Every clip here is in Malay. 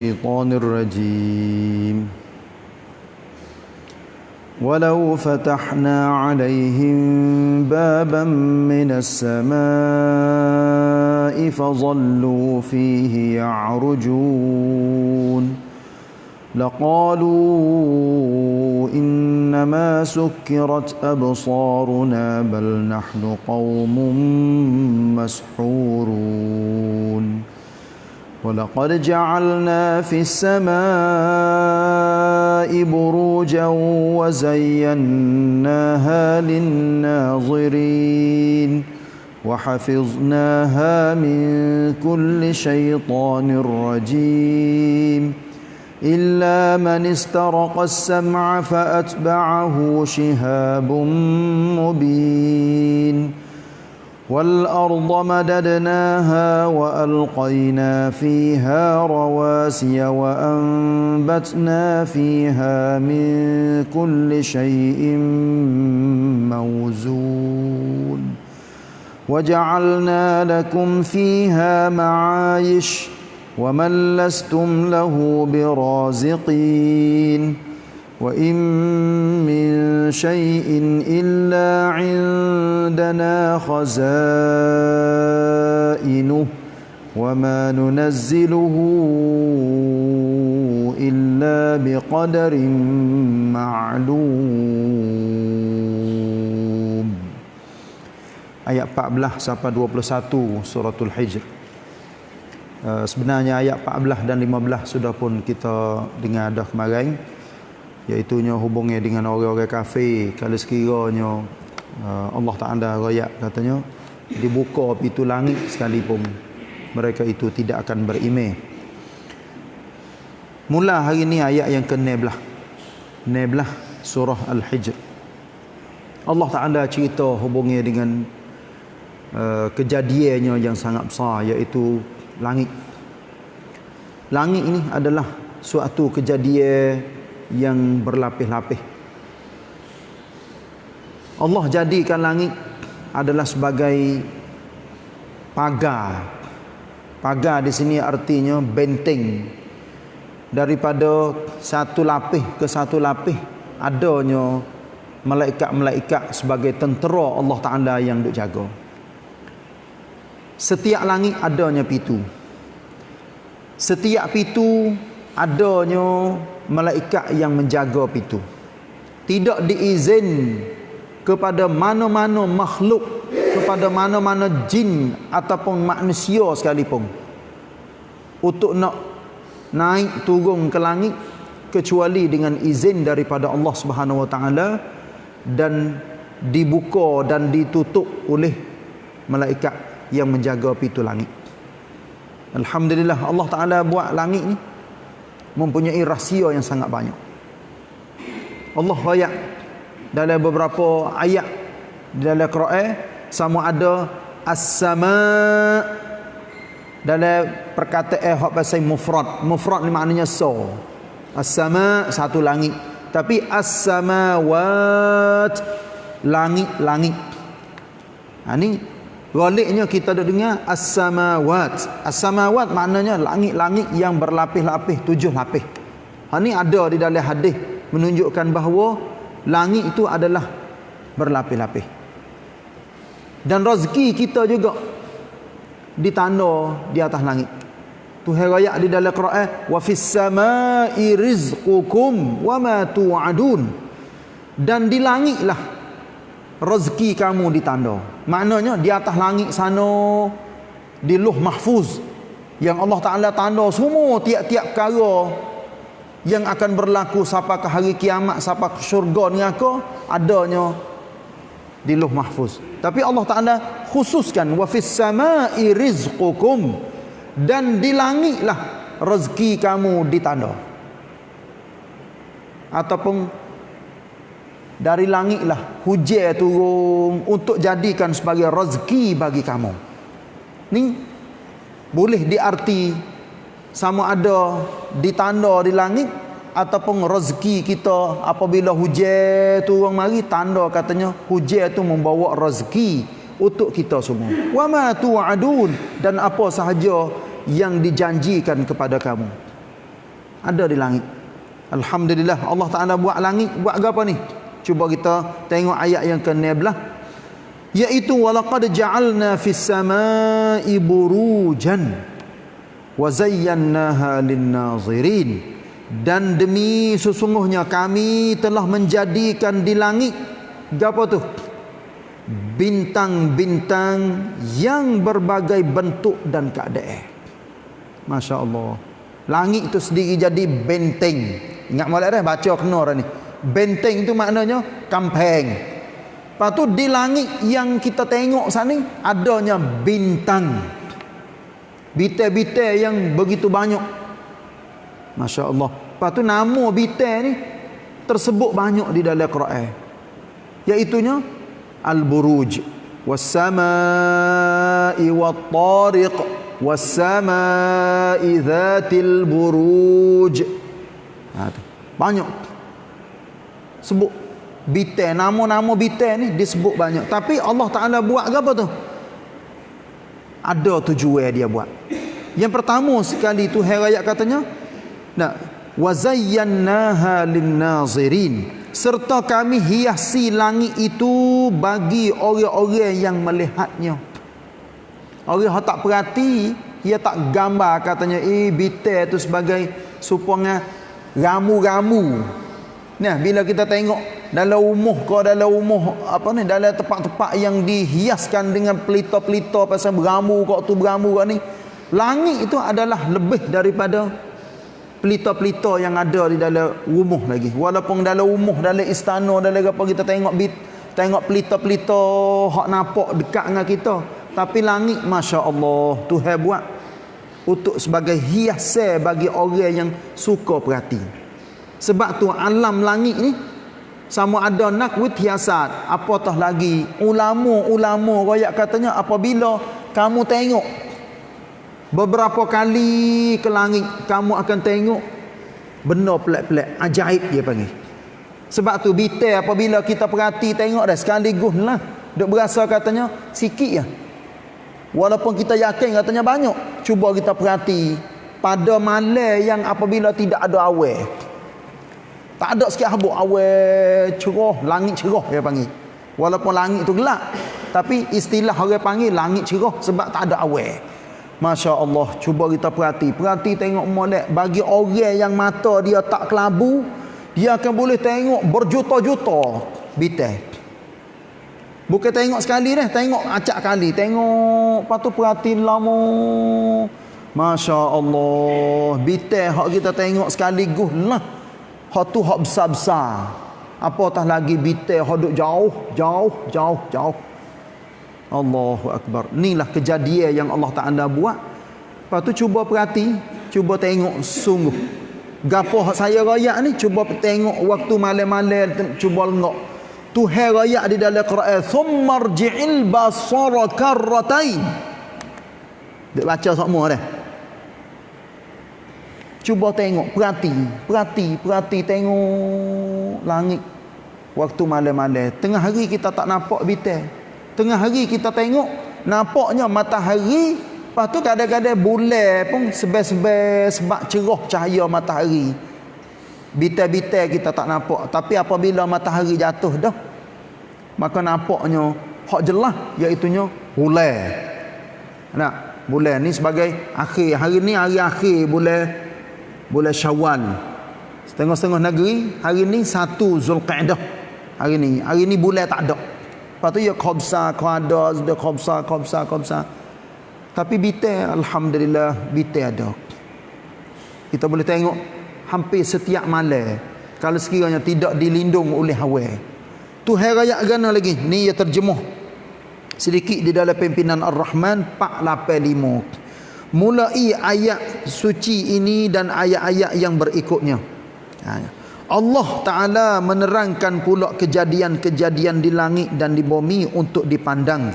الشيطان الرجيم ولو فتحنا عليهم بابا من السماء فظلوا فيه يعرجون لقالوا إنما سكرت أبصارنا بل نحن قوم مسحورون ولقد جعلنا في السماء بروجا وزيناها للناظرين وحفظناها من كل شيطان رجيم إلا من استرق السمع فأتبعه شهاب مبين والأرض مددناها وألقينا فيها رواسي وأنبتنا فيها من كل شيء موزون وجعلنا لكم فيها معايش ومن لستم له برازقين وإن من شيء إلا عندنا خزائنه وما ننزله إلا بقدر معلوم. Ayat 14 sampai 21 suratul Hijr. Sebenarnya ayat 14 dan 15 sudah pun kita dengar dah kemarin, iaitunya hubungnya dengan orang-orang kafir. Kalau sekiranya Allah Ta'ala rakyat katanya dibuka pintu langit sekalipun, mereka itu tidak akan beriman. Mula hari ini ayat yang ke-16 surah Al-Hijr. Allah Ta'ala cerita hubungnya dengan kejadiannya yang sangat besar, iaitu langit. Langit ini adalah suatu kejadian yang berlapis-lapis. Allah jadikan langit adalah sebagai pagar. Pagar di sini artinya benteng. Daripada satu lapis ke satu lapis adanya malaikat-malaikat sebagai tentera Allah Ta'ala yang duk jaga. Setiap langit adanya pintu. Setiap pintu adanya malaikat yang menjaga pintu. Tidak diizin kepada mana-mana makhluk, kepada mana-mana jin ataupun manusia sekalipun untuk nak naik turun ke langit kecuali dengan izin daripada Allah Subhanahu Wa Taala dan dibuka dan ditutup oleh malaikat yang menjaga pintu langit. Alhamdulillah, Allah Ta'ala buat langit ni mempunyai rahsia yang sangat banyak. Allah ayat dalam beberapa ayat dalam Quran sama ada as-sama' dalam perkataan hak pasal mufrad. Mufrad ni maknanya so. As-sama' satu langit, tapi as-samawat langit-langit. Ni galiknya kita dah dengar as-samawat. As-samawat maknanya langit-langit yang berlapis-lapis, 7 lapis. Ini ada di dalam hadis menunjukkan bahawa langit itu adalah berlapis-lapis. Dan rezeki kita juga ditanda di atas langit. Tuhan ayat di dalam Quran, wa fis samai rizqukum wa ma tu'adun. Dan di langitlah rezeki kamu ditanda. Maknanya di atas langit sana, di Lauh Mahfuz yang Allah Ta'ala tanda semua tiap-tiap perkara yang akan berlaku sampai ke hari kiamat, sampai ke syurga neraka, adanya di Lauh Mahfuz. Tapi Allah Ta'ala khususkan wa fis samai rizqukum, dan di langitlah rezeki kamu ditanda. Ataupun dari langitlah hujan turun untuk jadikan sebagai rezeki bagi kamu. Ni boleh diarti sama ada ditanda di langit ataupun rezeki kita apabila hujan turun mari, tanda katanya hujan itu membawa rezeki untuk kita semua. Wa ma tu'adun, dan apa sahaja yang dijanjikan kepada kamu. Ada di langit. Alhamdulillah Allah Ta'ala buat langit. Buat apa ni? Cuba kita tengok ayat yang ke-16, iaitu walaqad ja'alna fis samai burujan wa zayyannaha lin-nazirin. Dan demi sesungguhnya kami telah menjadikan di langit apa tu? Bintang-bintang yang berbagai bentuk dan keadaan. Masya Allah. Langit itu sendiri jadi benteng. Ingat molek dah baca kena dah ni. Benteng itu maknanya kampeng. Lepas tu di langit yang kita tengok sana adanya bintang. Bintang-bintang yang begitu banyak. Masya Allah. Lepas tu nama bintang ni tersebut banyak di dalam Quran. Iaitunya Al-Buruj, Was-samai wat-tariq, Was-samai dhatil buruj. Banyak sebut bintang, nama-nama bintang ni disebut banyak. Tapi Allah Ta'ala buat apa tu? Ada tujuan dia buat. Yang pertama sekali tu ayat katanya, nah, wa zayyannaha lin-nazirin, serta kami hiasi langit itu bagi orang-orang yang melihatnya. Orang yang tak perhati, dia tak gambar katanya bintang tu sebagai supaya ramu-ramu. Nah, bila kita tengok dalam rumah dalam tempat-tempat yang dihiaskan dengan pelita-pelita pasal beramu tu beramu ni, langit itu adalah lebih daripada pelita-pelita yang ada di dalam rumah lagi. Walaupun dalam rumah, dalam istana, dalam apa kita tengok pelita-pelita hak nampak dekat dengan kita, tapi langit Masya Allah Tuhan buat untuk sebagai hiasan bagi orang yang suka perhati. Sebab tu alam langit ni sama ada nakwit hiasat, apatah lagi ulama-ulama royak katanya apabila kamu tengok beberapa kali ke langit, kamu akan tengok benda pelik-pelik, ajaib dia panggil. Sebab tu bintang apabila kita perhati tengok dah sekaligus lah, duk berasa katanya sikit je, walaupun kita yakin katanya banyak. Cuba kita perhati pada malam yang apabila tidak ada awan, tak ada sikit habuk, awan cerah, langit cerah dia panggil. Walaupun langit tu gelap, tapi istilah orang panggil langit cerah sebab tak ada awan. Masya Allah, cuba kita perhati tengok molek. Bagi orang yang mata dia tak kelabu, dia akan boleh tengok berjuta-juta bintang. Bukan tengok sekali dah, tengok acak kali, tengok lepas tu perhati lama. Masya Allah, bintang hak kita tengok sekaligus lah, hak tu hak besar-besar. Apatah lagi bintang hak duk jauh. Allahu Akbar. Inilah kejadian yang Allah Ta'ala buat. Lepas tu cuba perhati, cuba tengok sungguh. Gapo saya rayak ni, cuba tengok waktu malam-malam, cuba lengok. Tuhan rayak di dalam Quran, "Tsummarji'il basara karratain." Dia baca semua dah. Cuba tengok, perhati tengok langit waktu malam-malam. Tengah hari kita tak nampak bintang. Tengah hari kita tengok nampaknya matahari, lepas tu kadang-kadang bulan pun sebab cerah cahaya matahari. Bintang-bintang kita tak nampak, tapi apabila matahari jatuh dah, maka nampaknya hak jelas, iaitunya bulan. Nak, bulan ni sebagai akhir. Hari ni hari akhir bulan Syawal. Setengah-setengah negeri hari ni 1 Zulqa'dah. Hari ni bulan tak ada. Lepas tu ya khabsa, khabsa. Tapi bintang alhamdulillah bintang ada. Kita boleh tengok hampir setiap malam kalau sekiranya tidak dilindung oleh awan. Tuhan rakyat gana lagi. Ni ya terjemuh sedikit di dalam pimpinan Ar-Rahman 485. Mulai ayat suci ini dan ayat-ayat yang berikutnya. Allah Ta'ala menerangkan pula kejadian-kejadian di langit dan di bumi untuk dipandang,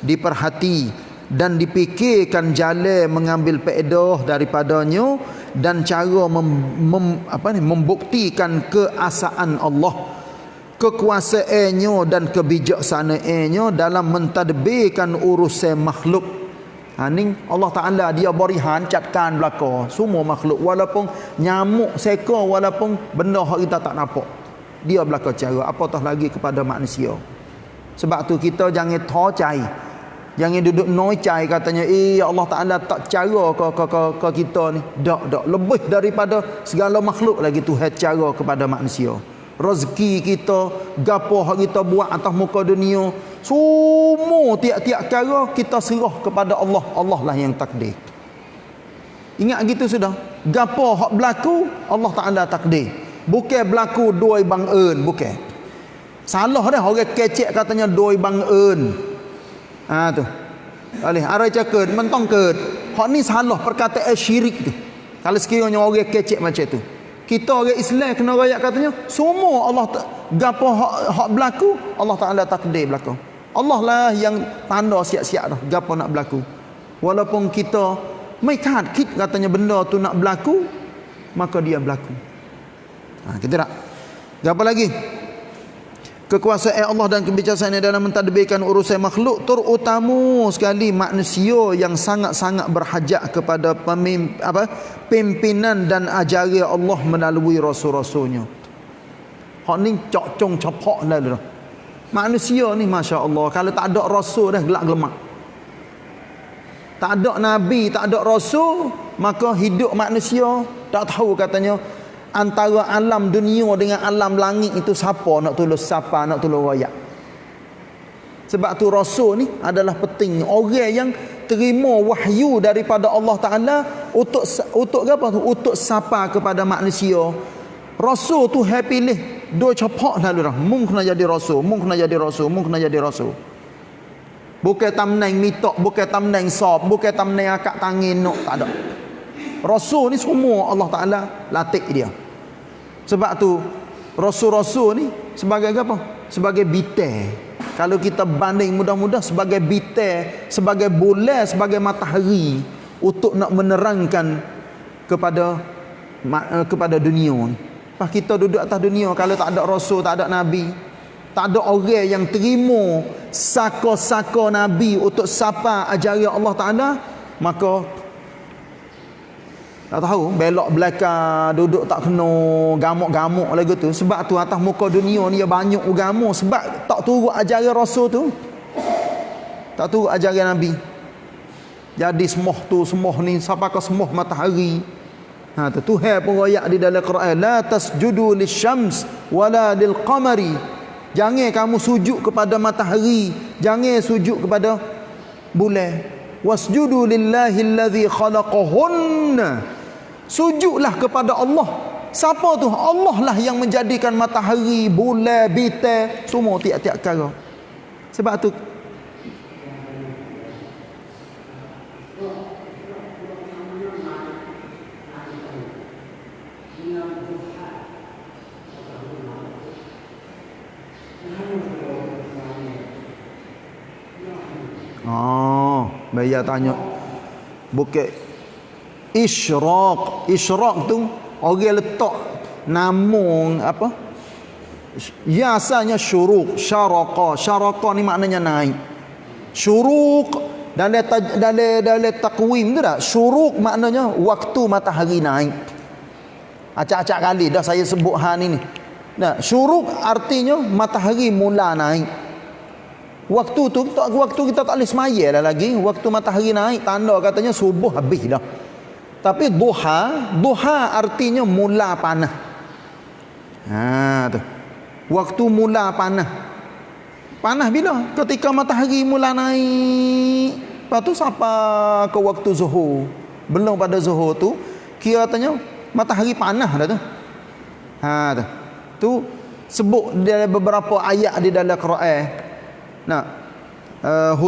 diperhati dan dipikirkan jalan mengambil faedah daripadanya dan cara membuktikan keesaan Allah, kekuasaannya dan kebijaksanaannya dalam mentadbirkan urusan makhluk. Ni Allah Ta'ala dia beri hancatkan belaka semua makhluk, walaupun nyamuk seka, walaupun benda yang kita tak nampak, dia belaka cara, apatah lagi kepada manusia. Sebab tu kita jangan tocai, jangan duduk nocai katanya Allah Ta'ala tak cara ke kita ni. Tak, lebih daripada segala makhluk lagi Tuhan cara kepada manusia. Rezeki kita, gapo hak kita buat atas muka dunia, semua tiap-tiap cara kita serah kepada Allah. Allah lah yang takdir. Ingat gitu sudah. Gapo hak berlaku Allah Taala takdir. Bukan berlaku doi bang-eun, bukan. Salah dah orang kecek katanya doi bang-eun. Tu. Alih arai cakap mentong ke. Hak ni salah perkataan syirik tu. Kalau sekiranya orang kecek macam tu. Kita orang Islam kena rakyat katanya semua Allah gapo hak berlaku Allah Taala takdir berlaku. Allah lah yang tanda siap-siap dah gapo nak berlaku. Walaupun kita mai kit katanya benda tu nak berlaku, maka dia berlaku. Kita tak. Gapo lagi? Kekuasaan Allah dan kebijaksanaan dalam mentadbirkan urusan makhluk, terutama sekali manusia yang sangat-sangat berhajat kepada pimpinan dan ajaran Allah melalui rasul-rasulnya. Hak ni cok-cong capak dah. Manusia ni masya-Allah kalau tak ada rasul dah gelak gelemak. Tak ada nabi, tak ada rasul, maka hidup manusia tak tahu katanya antara alam dunia dengan alam langit itu siapa nak tolong siapa, nak tolong rakyat. Sebab tu rasul ni adalah penting, orang yang terima wahyu daripada Allah Taala untuk apa tu, untuk sapa kepada manusia. Rasul tu pilih dua capak lalu dah, mung kena jadi rasul, mung kena jadi rasul, mung kena jadi rasul. Bukan tamneng mitok, bukan tamneng sop, bukan tamneng akak tangin nok, tak ada. Rasul ni semua Allah Taala latih dia. Sebab tu rasul-rasul ni sebagai apa? Sebagai bintang. Kalau kita banding mudah-mudah sebagai bintang, sebagai bulan, sebagai matahari untuk nak menerangkan kepada dunia ni. Pas kita duduk atas dunia, kalau tak ada rasul, tak ada nabi, tak ada orang yang terima saka-saka nabi untuk sapa ajaran Allah Taala, maka tak tahu belok belakang duduk tak kena gamuk-gamuk lagi tu. Sebab tu atas muka dunia ni banyak agama sebab tak turut ajaran rasul tu, tak turut ajaran nabi. Jadi semoh tu semoh ni siapa ke semoh matahari. Tu Tuhan pun royak di dalam Quran, la tasjudu lisyams wala lilqamari. Jangan kamu sujud kepada matahari, jangan sujud kepada bulan. Wasjudu lillahi allazi khalaqahunna. Sujudlah kepada Allah. Siapa tu? Allah lah yang menjadikan matahari, bulan, bintang, semua tiap-tiap perkara. Sebab tu bayar tanya bukit isyraq. Isyraq tu orang letak namun apa? Biasanya syuruq, syaraqa. Syaraqa ni maknanya naik. Syuruq dalam takwim tu tak? Syuruq maknanya waktu matahari naik. Acak-acak kali dah saya sebut hal ni. Nah, syuruq artinya matahari mula naik. Waktu tu waktu kita tak boleh semaya dah lagi. Waktu matahari naik tanda katanya subuh habis dah. Tapi duha artinya mula panah. Tu. Waktu mula panah. Panah bila? Ketika matahari mula naik. Lepas tu sampai ke waktu zuhur. Belum pada zuhur tu kira katanya matahari panah dah tu. Tu. Tu sebut dalam beberapa ayat di dalam Quran.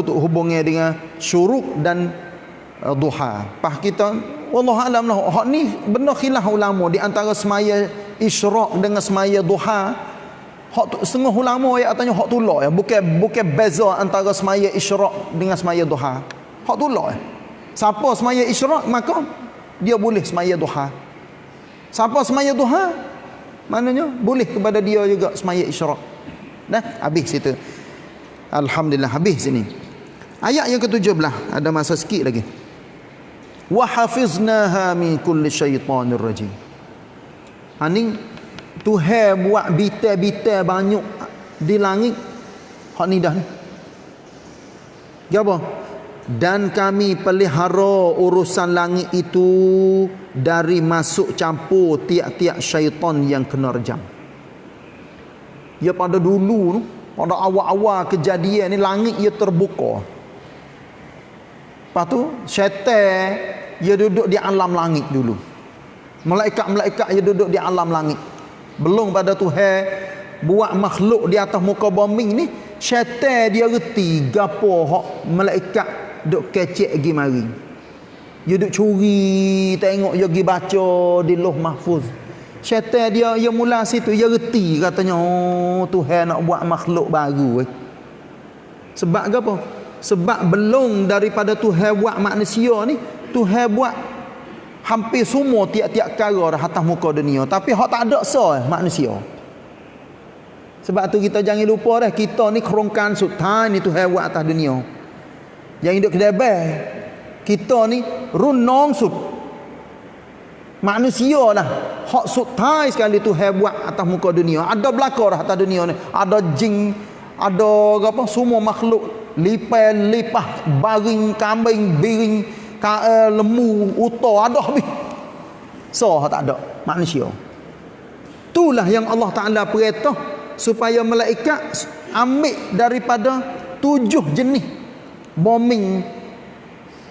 Hubungnya dengan syuruk dan duha. Pas kita wallahu alam lah, hak ni benda khilaf ulama di antara semaya isyraq dengan semaya duha. Hak setengah ulama ayat katanya hak tolak ya, bukan beza antara semaya isyraq dengan semaya duha. Hak tolak ya. Siapa semaya isyraq maka dia boleh semaya duha. Siapa semaya duha maknanya boleh kepada dia juga semaya isyraq. Dah habis situ. Alhamdulillah habis sini. Ayat yang ke-17, ada masa sikit lagi. Wa hafiznaha min kulli syaitanir rajim. Ni Tuhan buat bitai-bitai banyak di langit. Hak ni dah ni. Apa? Dan kami pelihara urusan langit itu dari masuk campur tiap-tiap syaitan yang kena rejam. Ya pada dulu tu, pada awal-awal kejadian ni langit ia terbuka. Lepas tu syaitan ia duduk di alam langit dulu. Malaikat-malaikat ia duduk di alam langit. Belum pada Tuhan buat makhluk di atas muka bumi ni, syaitan dia reti gapo hak malaikat duk kecek pergi mari. Dia duk curi tengok dia pergi baca di Lauh Mahfuz. Syaitan dia mula situ dia reti katanya, oh Tuhan nak buat makhluk baru. Sebab apa? Sebab belum daripada Tuhan buat manusia ni, Tuhan buat hampir semua tiap-tiap perkara dah atas muka dunia, tapi hak tak ada manusia. Sebab tu kita jangan lupa dah, kita ni kerongkan sultan ni Tuhan buat atas dunia. Yang hidup kedebah, kita ni runong sut. Manusia lah hak sultan sekali Tuhan buat atas muka dunia. Ada belaka dah atas dunia ni. Ada jin, ada apa semua makhluk, lipai, lipah, baring, kambing, biring, lembu, uta, ada habis. So tak ada manusia. Itulah yang Allah Ta'ala perintah supaya malaikat ambil daripada 7 jenis bombing.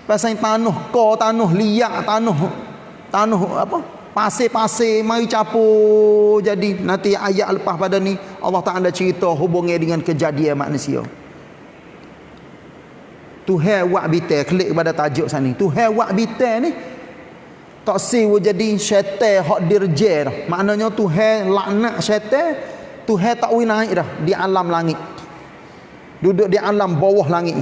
Pasal tanah kau, tanah liak, tanah apa? Pasir-pasir mari capur jadi. Nanti ayat lepas pada ni Allah Ta'ala cerita hubungnya dengan kejadian manusia. Tuhan buat bitai, klik kepada tajuk sana ni. Tuhan buat bitai ni tak siwa jadi syaitan hak dirje dah. Maknanya Tuhan laknat syaitan, Tuhan tak boleh naik dah di alam langit. Duduk di alam bawah langit.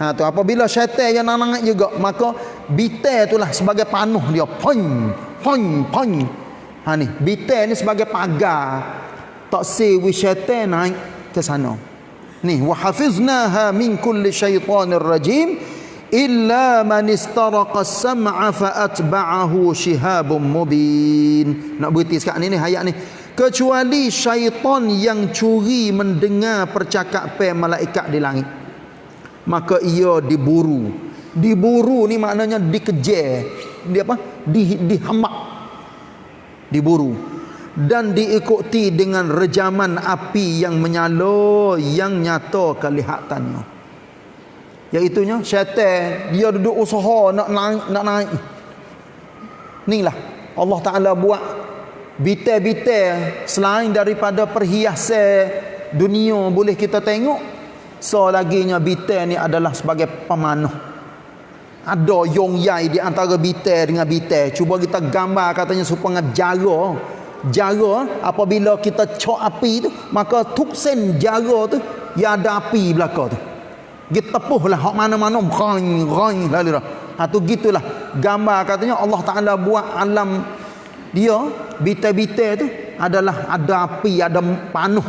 Ha tu apabila syaitan yang naik juga, maka bitai itulah sebagai panuh dia. Pon. Ha ni, bitai ni sebagai pagar. Tak siwa syaitan naik ke sana. Ni wa hafiznaha min kulli syaitanir rajim illa man istaraqa as-sam'a fa atba'ahu shihabun mubin. Nak berhenti sekarang ni ayat ni. Kecuali syaitan yang curi mendengar percakapan malaikat di langit, maka ia diburu. Diburu ni maknanya dikejar. Dia apa? Dihamak. Diburu. Dan diikuti dengan rejaman api yang menyala yang nyata kelihatannya. Iaitunya syaitan dia duduk usaha nak naik. Inilah Allah Ta'ala buat bitai-bitai selain daripada perhiasan dunia boleh kita tengok. Selaginya bitai ni adalah sebagai pemanah. Ada yong yai di antara bitai dengan bitai. Cuba kita gambar katanya supaya jara apabila kita cok api tu, maka tuksen jara tu ya ada api belakang tu. Kita tepuhlah hak mana-mana rang lalu dah. Ha tu gitulah gambar katanya Allah Taala buat alam dia bitai-bitai tu adalah ada api, ada panuh.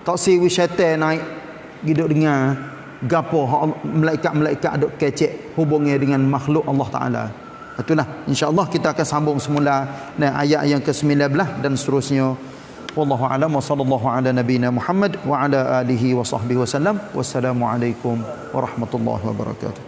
Tak siwi syaitan naik hidup dengan gapo malaikat-malaikat duk kecek hubungnya dengan makhluk Allah Taala. Itulah insya-Allah kita akan sambung semula dengan ayat yang ke-19 dan seterusnya. Wallahu a'lam wa sallallahu ala nabiyyina Muhammad wa ala alihi wa sahbihi wasallam. Wassalamualaikum warahmatullahi wabarakatuh.